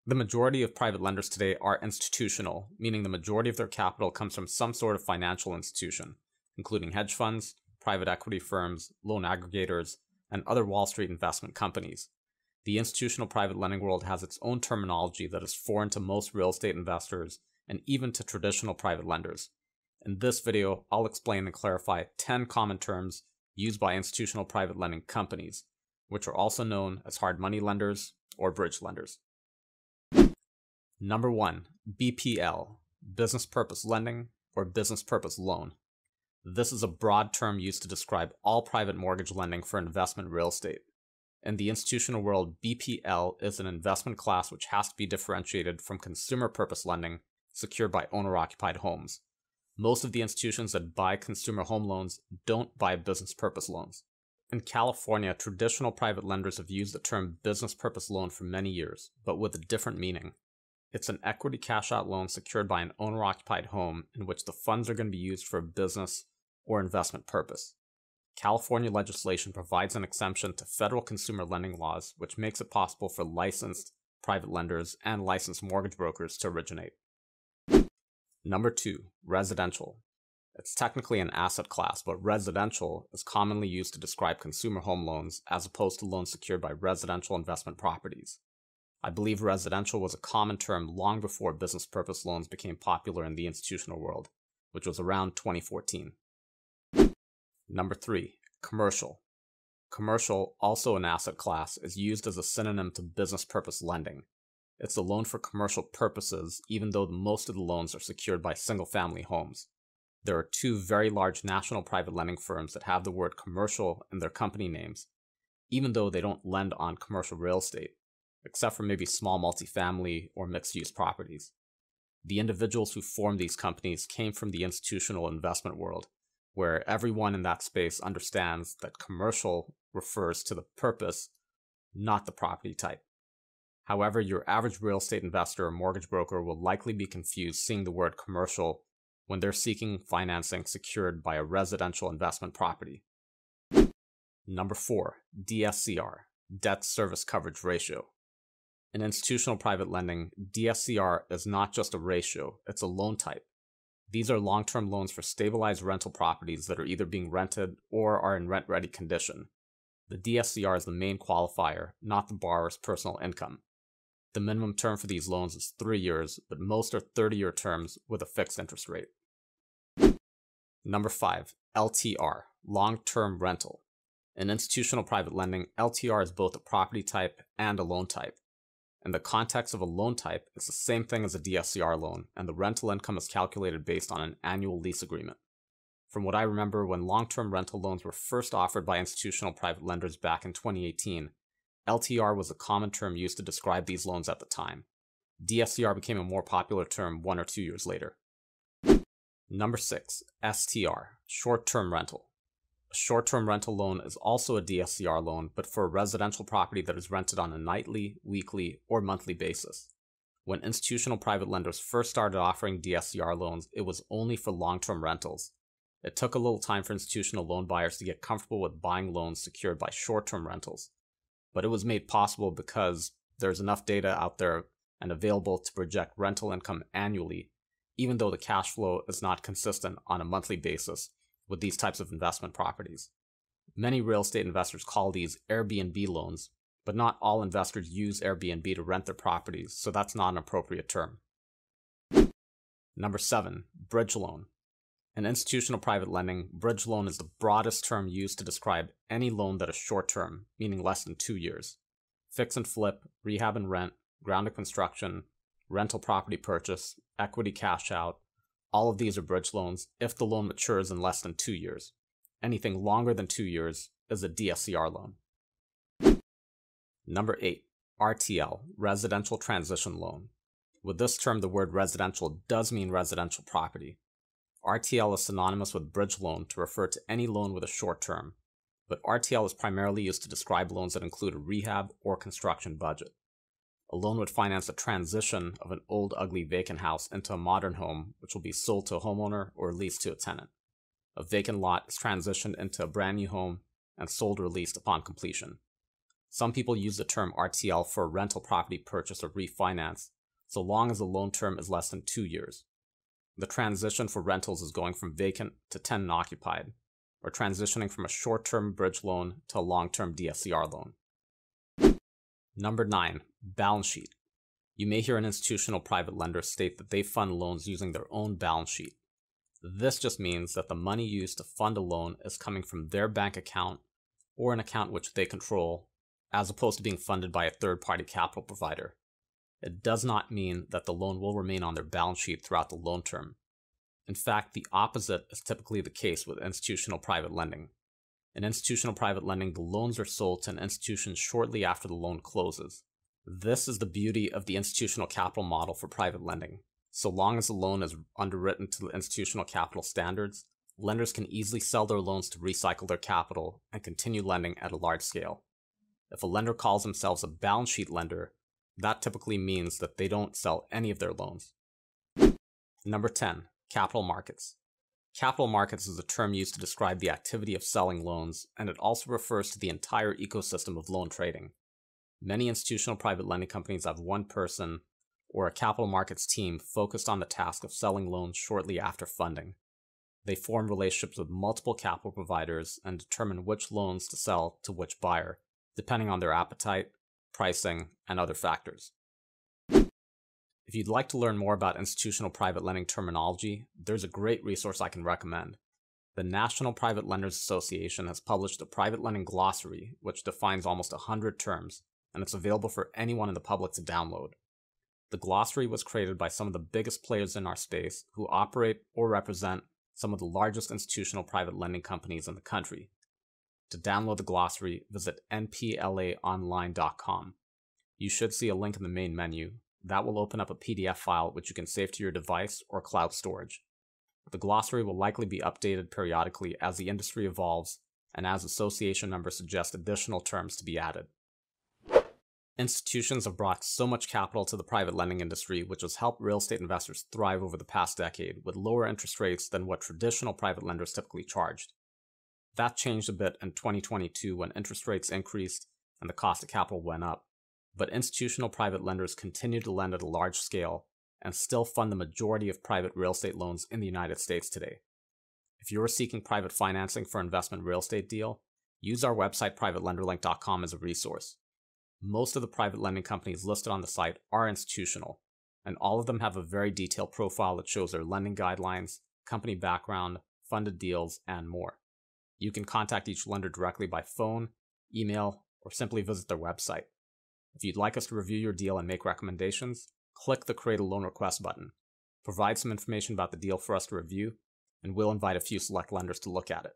The majority of private lenders today are institutional, meaning the majority of their capital comes from some sort of financial institution, including hedge funds, private equity firms, loan aggregators, and other Wall Street investment companies. The institutional private lending world has its own terminology that is foreign to most real estate investors and even to traditional private lenders. In this video, I'll explain and clarify 10 common terms used by institutional private lending companies, which are also known as hard money lenders or bridge lenders. Number 1, BPL, Business Purpose Lending or Business Purpose Loan. This is a broad term used to describe all private mortgage lending for investment real estate. In the institutional world, BPL is an investment class which has to be differentiated from consumer purpose lending secured by owner-occupied homes. Most of the institutions that buy consumer home loans don't buy business purpose loans. In California, traditional private lenders have used the term business purpose loan for many years, but with a different meaning. It's an equity cash-out loan secured by an owner-occupied home in which the funds are going to be used for a business or investment purpose. California legislation provides an exemption to federal consumer lending laws, which makes it possible for licensed private lenders and licensed mortgage brokers to originate. Number 2, residential. It's technically an asset class, but residential is commonly used to describe consumer home loans as opposed to loans secured by residential investment properties. I believe residential was a common term long before business purpose loans became popular in the institutional world, which was around 2014. Number 3, commercial. Commercial, also an asset class, is used as a synonym to business purpose lending. It's a loan for commercial purposes, even though most of the loans are secured by single-family homes. There are 2 very large national private lending firms that have the word commercial in their company names, even though they don't lend on commercial real estate, except for maybe small multifamily or mixed-use properties. The individuals who formed these companies came from the institutional investment world, where everyone in that space understands that commercial refers to the purpose, not the property type. However, your average real estate investor or mortgage broker will likely be confused seeing the word commercial when they're seeking financing secured by a residential investment property. Number 4, DSCR, Debt Service Coverage Ratio. In institutional private lending, DSCR is not just a ratio, it's a loan type. These are long-term loans for stabilized rental properties that are either being rented or are in rent-ready condition. The DSCR is the main qualifier, not the borrower's personal income. The minimum term for these loans is 3 years, but most are 30-year terms with a fixed interest rate. Number 5, LTR, long-term rental. In institutional private lending, LTR is both a property type and a loan type. In the context of a loan type, it's the same thing as a DSCR loan, and the rental income is calculated based on an annual lease agreement. From what I remember, when long-term rental loans were first offered by institutional private lenders back in 2018, LTR was a common term used to describe these loans at the time. DSCR became a more popular term 1 or 2 years later. Number 6, STR, short-term rental. A short-term rental loan is also a DSCR loan, but for a residential property that is rented on a nightly, weekly, or monthly basis. When institutional private lenders first started offering DSCR loans, it was only for long-term rentals. It took a little time for institutional loan buyers to get comfortable with buying loans secured by short-term rentals. But it was made possible because there's enough data out there and available to project rental income annually, even though the cash flow is not consistent on a monthly basis with these types of investment properties. Many real estate investors call these Airbnb loans, but not all investors use Airbnb to rent their properties, so that's not an appropriate term. Number 7, bridge loan. In institutional private lending, bridge loan is the broadest term used to describe any loan that is short-term, meaning less than 2 years. Fix and flip, rehab and rent, ground-up construction, rental property purchase, equity cash out, all of these are bridge loans if the loan matures in less than 2 years. Anything longer than 2 years is a DSCR loan. Number 8, RTL, Residential Transition Loan. With this term, the word residential does mean residential property. RTL is synonymous with bridge loan to refer to any loan with a short term, but RTL is primarily used to describe loans that include a rehab or construction budget. A loan would finance a transition of an old, ugly, vacant house into a modern home, which will be sold to a homeowner or leased to a tenant. A vacant lot is transitioned into a brand new home and sold or leased upon completion. Some people use the term RTL for a rental property purchase or refinance, so long as the loan term is less than 2 years. The transition for rentals is going from vacant to tenant occupied, or transitioning from a short-term bridge loan to a long-term DSCR loan. Number 9, balance sheet. You may hear an institutional private lender state that they fund loans using their own balance sheet. This just means that the money used to fund a loan is coming from their bank account or an account which they control, as opposed to being funded by a third-party capital provider. It does not mean that the loan will remain on their balance sheet throughout the loan term. In fact, the opposite is typically the case with institutional private lending. In institutional private lending, the loans are sold to an institution shortly after the loan closes. This is the beauty of the institutional capital model for private lending. So long as the loan is underwritten to the institutional capital standards, lenders can easily sell their loans to recycle their capital and continue lending at a large scale. If a lender calls themselves a balance sheet lender, that typically means that they don't sell any of their loans. Number 10, capital markets. Capital markets is a term used to describe the activity of selling loans, and it also refers to the entire ecosystem of loan trading. Many institutional private lending companies have one person or a capital markets team focused on the task of selling loans shortly after funding. They form relationships with multiple capital providers and determine which loans to sell to which buyer, depending on their appetite, pricing, and other factors. If you'd like to learn more about institutional private lending terminology, there's a great resource I can recommend. The National Private Lenders Association has published a private lending glossary, which defines almost 100 terms, and it's available for anyone in the public to download. The glossary was created by some of the biggest players in our space who operate or represent some of the largest institutional private lending companies in the country. To download the glossary, visit nplaonline.com. You should see a link in the main menu. That will open up a PDF file which you can save to your device or cloud storage. The glossary will likely be updated periodically as the industry evolves and as association members suggest additional terms to be added. Institutions have brought so much capital to the private lending industry, which has helped real estate investors thrive over the past decade with lower interest rates than what traditional private lenders typically charged. That changed a bit in 2022 when interest rates increased and the cost of capital went up, but institutional private lenders continue to lend at a large scale and still fund the majority of private real estate loans in the United States today. If you are seeking private financing for an investment real estate deal, use our website privatelenderlink.com as a resource. Most of the private lending companies listed on the site are institutional, and all of them have a very detailed profile that shows their lending guidelines, company background, funded deals, and more. You can contact each lender directly by phone, email, or simply visit their website. If you'd like us to review your deal and make recommendations, click the Create a Loan Request button. Provide some information about the deal for us to review, and we'll invite a few select lenders to look at it.